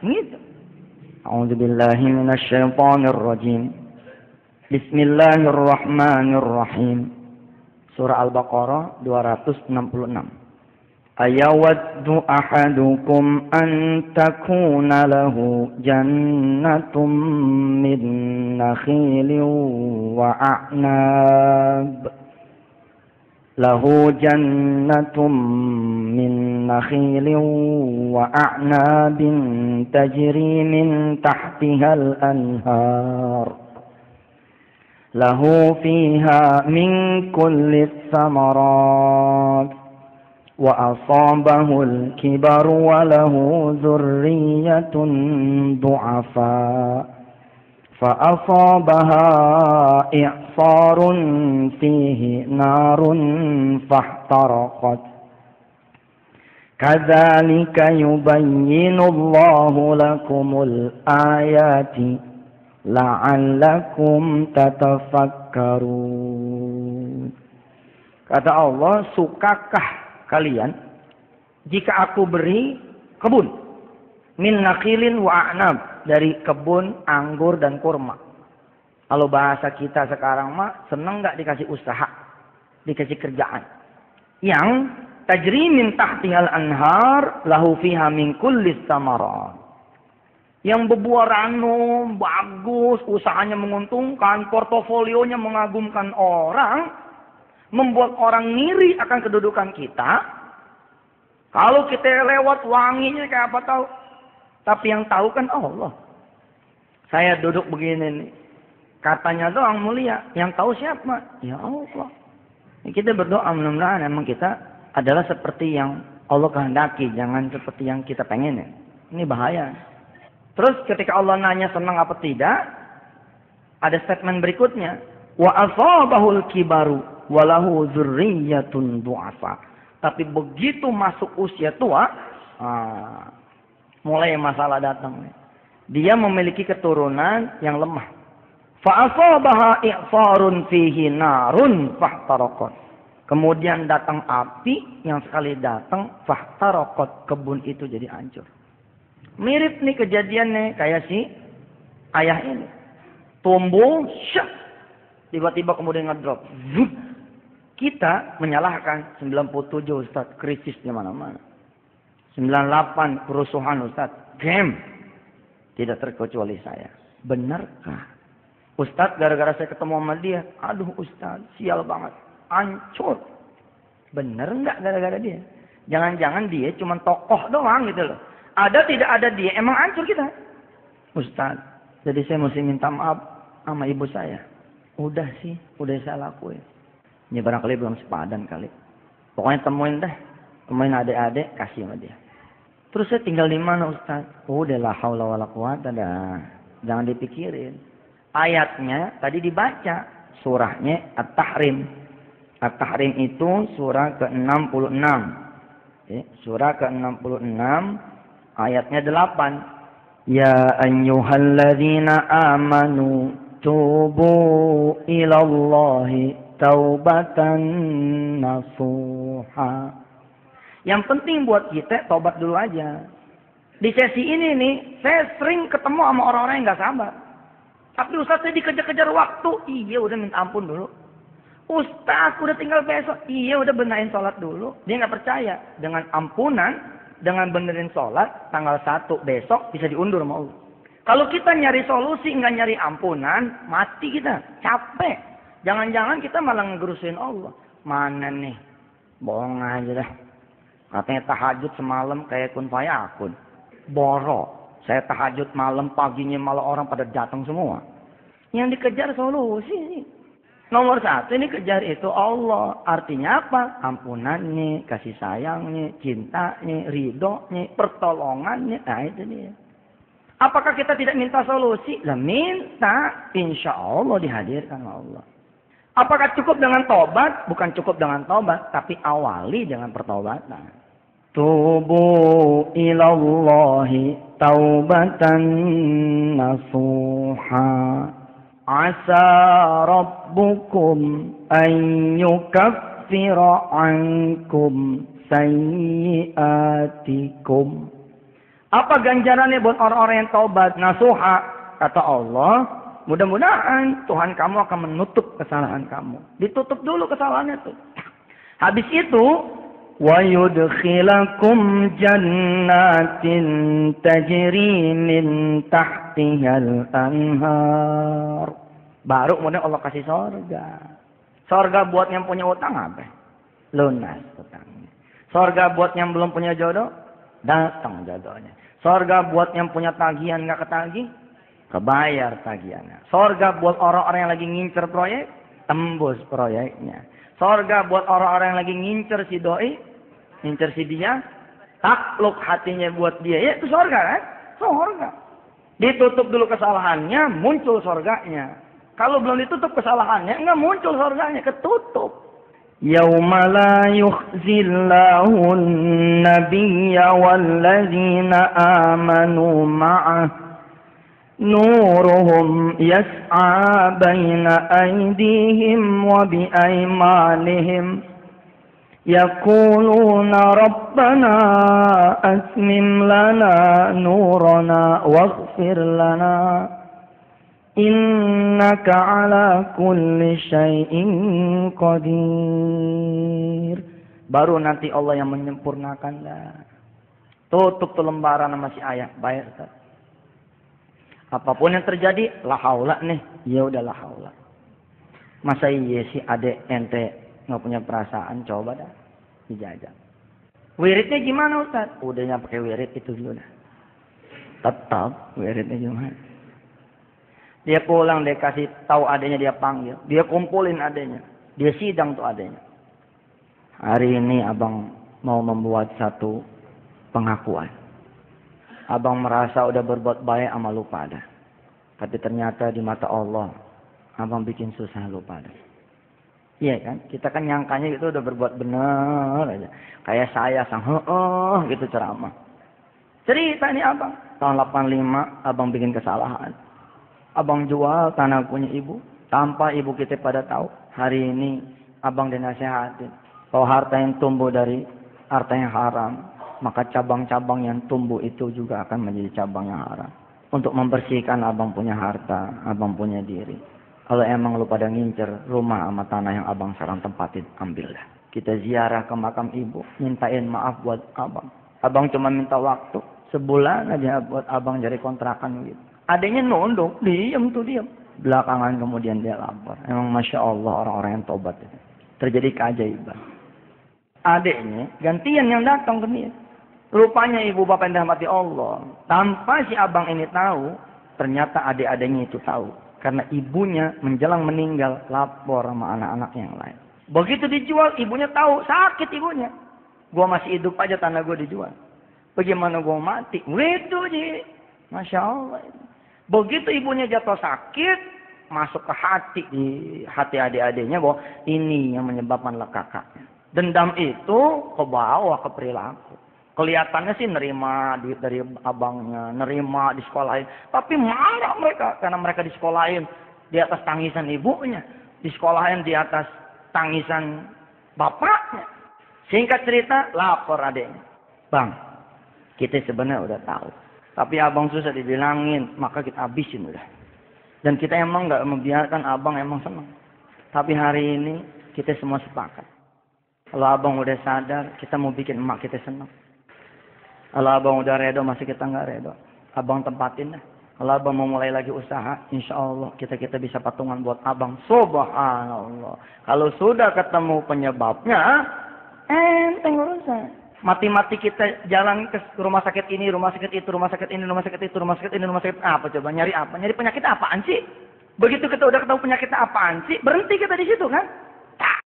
Gitu. A'udzubillahi minasyaitonirrajim. Bismillahirrahmanirrahim. Surah Al-Baqarah 266. Ayawaddu ahadukum an takuna lahu jannatum min nakhilin wa a'nab. Lahu jannatum min nakhilin wa a'nabin tajri min tahtihal anhar. Lahu fiha min kulli thamarat. Wa asabahul kibaru wa lahu dzurriyyatun du'afa. Fa asabaha i'sarun fihi narun fahtaraqat. Kadzalika yubayyinullahu lakumul ayati la'allakum tatafakkarun. Kata Allah, sukakah kalian jika aku beri kebun min nakhilin wa a'nab, dari kebun anggur dan kurma? Kalau bahasa kita sekarang mah, seneng nggak dikasih usaha, dikasih kerjaan yang tajri min tahtihal anhar lahu fiha min kulli tsamarat, yang berbuah ranum bagus, usahanya menguntungkan, portofolionya mengagumkan orang, membuat orang ngiri akan kedudukan kita. Kalau kita lewat wanginya kayak apa tahu. Tapi yang tahu kan Allah. Saya duduk begini nih, katanya doang mulia. Yang tahu siapa? Ya Allah. Kita berdoa mudah-mudahan emang kita adalah seperti yang Allah kehendaki, jangan seperti yang kita pengen. Ini bahaya. Terus ketika Allah nanya senang apa tidak, ada statement berikutnya. Wa asabahul kibaru walahu dzurriyyatun du'afa. Tapi begitu masuk usia tua, mulai masalah datang. Dia memiliki keturunan yang lemah. Fa asabaha i'sarun fihi narun fahtaraqat. Kemudian datang api yang sekali datang fahtaraqat, kebun itu jadi hancur. Mirip nih kejadiannya kayak si ayah ini. Tumbuh, syah, tiba-tiba kemudian ngedrop. Zup. Kita menyalahkan 97 Ustaz, krisis di mana-mana. 98 kerusuhan Ustaz, game. Tidak terkecuali saya. Benarkah? Ustaz gara-gara saya ketemu sama dia, aduh Ustaz, sial banget, hancur. Bener enggak gara-gara dia? Jangan-jangan dia cuma tokoh doang gitu loh. Ada tidak ada dia, emang hancur kita. Ustaz, jadi saya mesti minta maaf sama ibu saya. Udah sih, udah saya lakuin. Ini barangkali belum sepadan kali. Pokoknya temuin deh. Temuin adik-adik, kasih sama dia. Terus saya tinggal di mana Ustaz? Udah la haula wala quwata dah. Jangan dipikirin. Ayatnya tadi dibaca. Surahnya At-Tahrim. At-Tahrim itu surah ke-66. Surah ke-66 ayatnya 8. Ya ayyuhalladzina amanu tubu ilallahi taubatan nasuha. Yang penting buat kita tobat dulu aja. Di sesi ini nih, saya sering ketemu sama orang-orang yang nggak sabar. Tapi Ustaz, saya dikejar-kejar waktu. Iya, udah minta ampun dulu. Ustaz, udah tinggal besok. Iya, udah benahin sholat dulu. Dia nggak percaya. Dengan ampunan, dengan benerin sholat, tanggal 1 besok bisa diundur sama Allah. Kalau kita nyari solusi, nggak nyari ampunan, mati kita. Capek. Jangan-jangan kita malah ngegerusin Allah. Mana nih? Bohong aja dah. Katanya tahajud semalam kayak kun fayakun. Borok. Saya tahajud malam, paginya malah orang pada datang semua. Yang dikejar solusi. Nomor 1 ini kejar itu Allah. Artinya apa? Ampunannya, kasih sayangnya, cintanya, ridhonya, pertolongannya. Nah itu dia. Apakah kita tidak minta solusi? Lah minta. Insya Allah dihadirkan Allah. Apakah cukup dengan tobat? Bukan cukup dengan tobat, tapi awali dengan pertobatan. Tubu ilallahi taubatan nasuha. Asa rabbukum an yukaffira ankum sayyiatikum Apa ganjarannya buat orang-orang yang taubat? Nasuha. Kata Allah, mudah-mudahan Tuhan kamu akan menutup kesalahan kamu. Ditutup dulu kesalahannya tuh. Habis itu, wa yudkhilakum jannatin tajri min tahtihal anhar. Baru kemudian Allah kasih sorga. Sorga buat yang punya utang apa? Lunas utangnya. Sorga buat yang belum punya jodoh, datang jodohnya. Sorga buat yang punya tagihan nggak ketagih, kebayar tagihannya. Sorga buat orang-orang yang lagi ngincer proyek, tembus proyeknya. Sorga buat orang-orang yang lagi ngincer si doi, ngincer si dia, takluk hatinya buat dia. Ya itu sorga kan? Sorga. Ditutup dulu kesalahannya, muncul sorganya. Kalau belum ditutup kesalahannya, nggak muncul sorganya, ketutup. Yauma la yukhzillahu an-nabiyya walladzina amanu ma'ah nuruhum yas'a baina aydihim wa biaymanihim yaquluna rabbana asmim lana nurana waghfir lana innaka ala kulli syai'in qadir. Baru nanti Allah yang menyempurnakan dah. Tutup tuh lembaran sama si ayah. Baik Ustaz. Apapun yang terjadi, la haula nih. Ya udah la haula. Masa iya sih adek ente nggak punya perasaan, coba dah dijajak. Wiridnya gimana Ustaz? Udahnya pakai wirid itu dulu dah. Tetap wiridnya gimana? Dia pulang, dia kasih tahu adanya, dia panggil. Dia kumpulin adanya. Dia sidang tuh adanya. Hari ini abang mau membuat satu pengakuan. Abang merasa udah berbuat baik sama lu pada. Tapi ternyata di mata Allah, abang bikin susah lu pada. Iya kan? Kita kan nyangkanya itu udah berbuat benar aja. Kayak saya sang gitu ceramah. Cerita ini abang. Tahun 85 abang bikin kesalahan. Abang jual tanah punya ibu tanpa ibu kita pada tahu. Hari ini abang dinasihatin bahwa harta yang tumbuh dari harta yang haram, maka cabang-cabang yang tumbuh itu juga akan menjadi cabang yang haram. Untuk membersihkan abang punya harta, abang punya diri. Kalau emang lu pada ngincer rumah sama tanah yang abang sekarang tempatin, ambillah. Kita ziarah ke makam ibu, mintain maaf buat abang. Abang cuma minta waktu sebulan aja buat abang cari kontrakan gitu. Adanya nunduk, diam. Belakangan kemudian dia lapor. Emang Masya Allah orang-orang yang tobat. Terjadi keajaiban. Adiknya gantian yang datang ke dia. Rupanya ibu bapak yang dirahmati Allah. Tanpa si abang ini tahu, ternyata adik-adiknya itu tahu. Karena ibunya menjelang meninggal, lapor sama anak-anak yang lain. Begitu dijual, ibunya tahu, sakit ibunya. Gua masih hidup aja tanah gua dijual. Bagaimana gua mati? Itu ji. Masya Allah. Begitu ibunya jatuh sakit, masuk ke hati, di hati adik-adiknya bahwa ini yang menyebabkan lekakaknya. Dendam itu ke bawah ke perilaku. Kelihatannya sih nerima duit dari abangnya, nerima di sekolahin. Tapi marah mereka karena mereka di sekolahin di atas tangisan ibunya, di sekolahin di atas tangisan bapaknya. Singkat cerita, lapor adiknya. Bang, kita sebenarnya udah tahu. Tapi abang susah dibilangin, maka kita habisin udah. Dan kita emang nggak membiarkan abang emang senang. Tapi hari ini kita semua sepakat. Kalau abang udah sadar, kita mau bikin emak kita senang. Kalau abang udah redo, masih kita nggak redo. Abang tempatin dah. Kalau abang mau mulai lagi usaha, insya Allah kita bisa patungan buat abang. Subhanallah. Kalau sudah ketemu penyebabnya, enteng urusan. Mati-mati kita jalan ke rumah sakit ini, rumah sakit itu, rumah sakit ini, rumah sakit itu, rumah sakit ini, rumah sakit apa coba? Nyari apa? Nyari penyakit apaan sih? Begitu kita udah ketahui penyakit apaan sih, berhenti kita di situ kan?